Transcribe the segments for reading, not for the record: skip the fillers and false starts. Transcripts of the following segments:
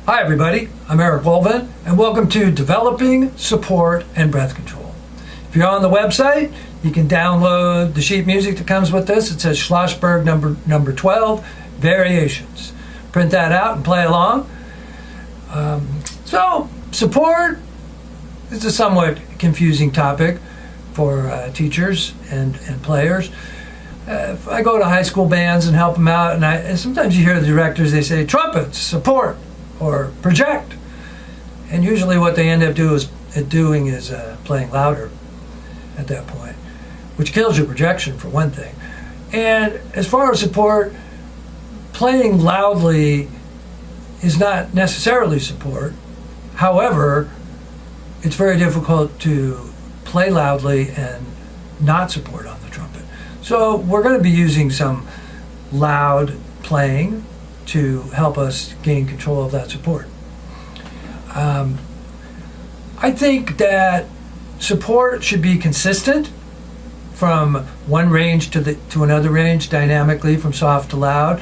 Hi everybody, I'm Eric Wolven, and welcome to Developing Support and Breath Control. If you're on the website, you can download the sheet music that comes with this. It says Schlossberg number 12, Variations. Print that out and play along. So, support is a somewhat confusing topic for teachers and players. If I go to high school bands and help them out, and sometimes you hear the directors, they say, trumpets, support, or project. And usually what they end up doing is playing louder at that point, which kills your projection for one thing. And as far as support, playing loudly is not necessarily support. However, it's very difficult to play loudly and not support on the trumpet. So we're going to be using some loud playing to help us gain control of that support. I think that support should be consistent from one range to another range, dynamically from soft to loud.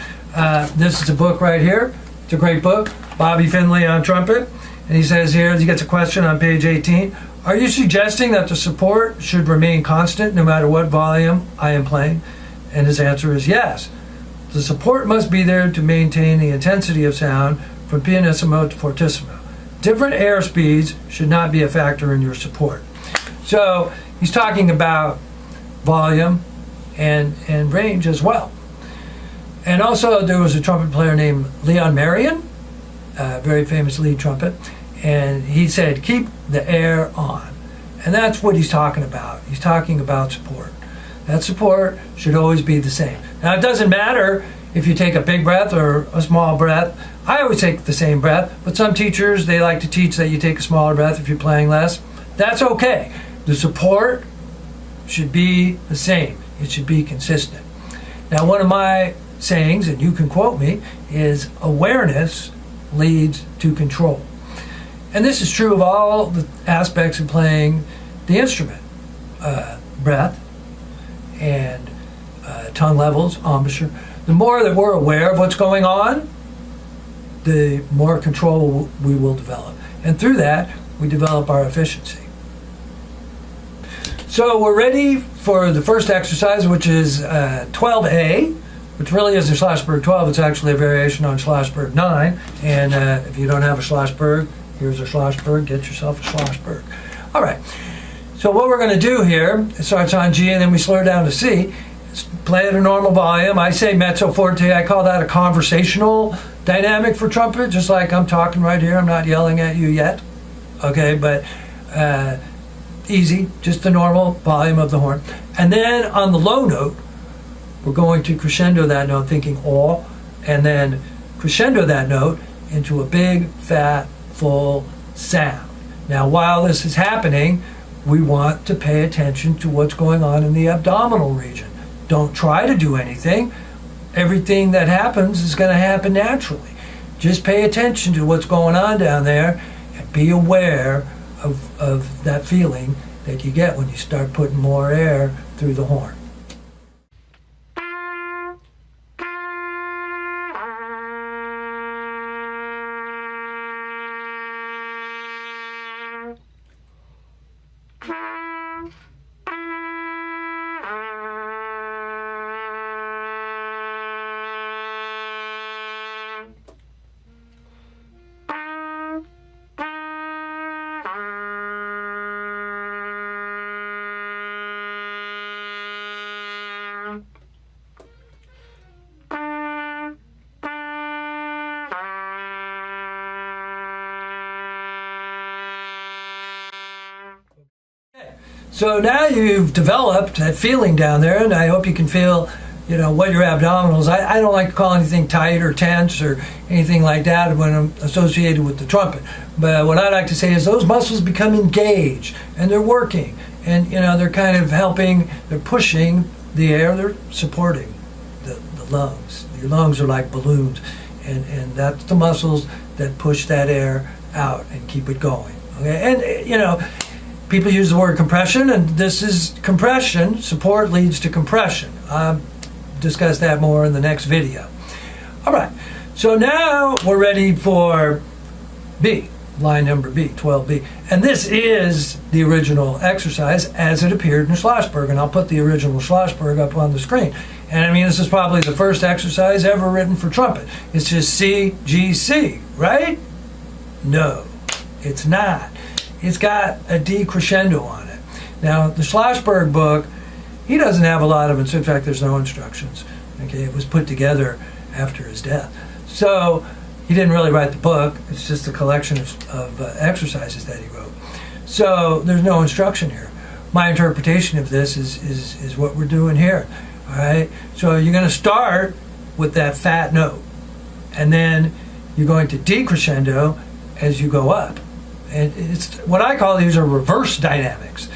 This is a book right here. It's a great book, Bobby Finley on trumpet. And he says here, he gets a question on page 18, are you suggesting that the support should remain constant no matter what volume I am playing? And his answer is yes. The support must be there to maintain the intensity of sound from pianissimo to fortissimo. Different air speeds should not be a factor in your support. So he's talking about volume and range as well. And also there was a trumpet player named Leon Marion, a very famous lead trumpet, and he said keep the air on. And that's what he's talking about. He's talking about support. That support should always be the same. Now, it doesn't matter if you take a big breath or a small breath. I always take the same breath, but some teachers, they like to teach that you take a smaller breath if you're playing less. That's okay. The support should be the same. It should be consistent. Now, one of my sayings, and you can quote me, is awareness leads to control. And this is true of all the aspects of playing the instrument. Breath and tongue levels, embouchure. The more that we're aware of what's going on, the more control we will develop. And through that, we develop our efficiency. So we're ready for the first exercise, which is 12A, which really isn't Schlossberg 12. It's actually a variation on Schlossberg 9. And if you don't have a Schlossberg, here's a Schlossberg. Get yourself a Schlossberg. All right. So what we're going to do here, it starts on G and then we slow down to C. Play at a normal volume. I say mezzo forte. I call that a conversational dynamic for trumpet, just like I'm talking right here. I'm not yelling at you yet. Okay, but easy, just the normal volume of the horn. And then on the low note, we're going to crescendo that note, thinking all, and then crescendo that note into a big, fat, full sound. Now, while this is happening, we want to pay attention to what's going on in the abdominal region. Don't try to do anything. Everything that happens is going to happen naturally. Just pay attention to what's going on down there and be aware of that feeling that you get when you start putting more air through the horn. So now you've developed that feeling down there, and I hope you can feel, what your abdominals. I don't like to call anything tight or tense or anything like that when I'm associated with the trumpet. But what I like to say is those muscles become engaged, and they're working, and they're kind of helping. They're pushing the air. They're supporting the lungs. Your lungs are like balloons, and that's the muscles that push that air out and keep it going. Okay, and people use the word compression, and this is compression. Support leads to compression. I'll discuss that more in the next video. All right, so now we're ready for B, line number B, 12B. And this is the original exercise as it appeared in Schlossberg, and I'll put the original Schlossberg up on the screen. And I mean, this is probably the first exercise ever written for trumpet. It's just C, G, C, right? No, it's not. It's got a D crescendo on it. Now, the Schlossberg book, he doesn't have a lot of, in fact, there's no instructions. Okay, it was put together after his death. So he didn't really write the book. It's just a collection of exercises that he wrote. So there's no instruction here. My interpretation of this is what we're doing here. All right. So you're going to start with that fat note, and then you're going to decrescendo as you go up. And it's what I call, these are reverse dynamics.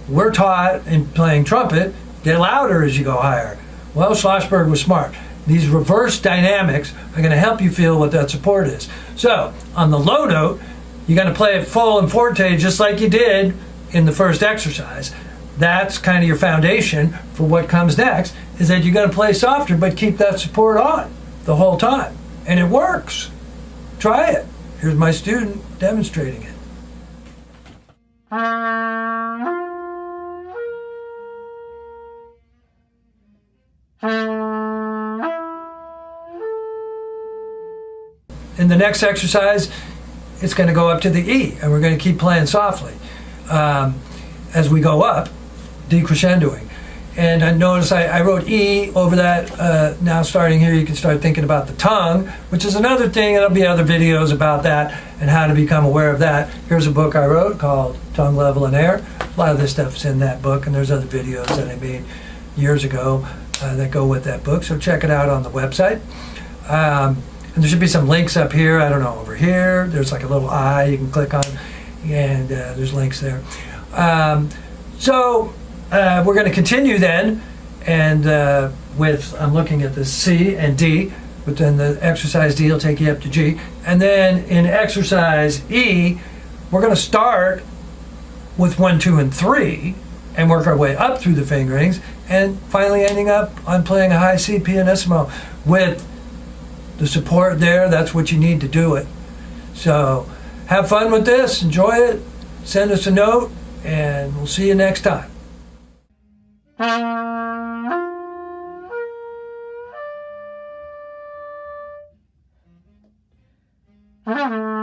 We're taught in playing trumpet, get louder as you go higher. Well, Schlossberg was smart. These reverse dynamics are going to help you feel what that support is. So on the low note, you're going to play it full and forte just like you did in the first exercise. That's kind of your foundation for what comes next, is that you're going to play softer but keep that support on the whole time. And it works. Try it. Here's my student demonstrating it. In the next exercise, it's going to go up to the E, and we're going to keep playing softly as we go up, decrescendoing. And I notice I wrote E over that. Now starting here, you can start thinking about the tongue, which is another thing. There'll be other videos about that and how to become aware of that. Here's a book I wrote called Tongue Level and Air. A lot of this stuff's in that book, and there's other videos that I made years ago that go with that book. So check it out on the website. And there should be some links up here. I don't know, over here. There's like a little eye you can click on, and there's links there. So we're going to continue then, and I'm looking at the C and D, but then the exercise D will take you up to G. And then in exercise E, we're going to start with 1, 2, and 3, and work our way up through the fingerings, and finally ending up on playing a high C pianissimo with the support there. That's what you need to do it. So have fun with this, enjoy it, send us a note, and we'll see you next time. Uh-huh.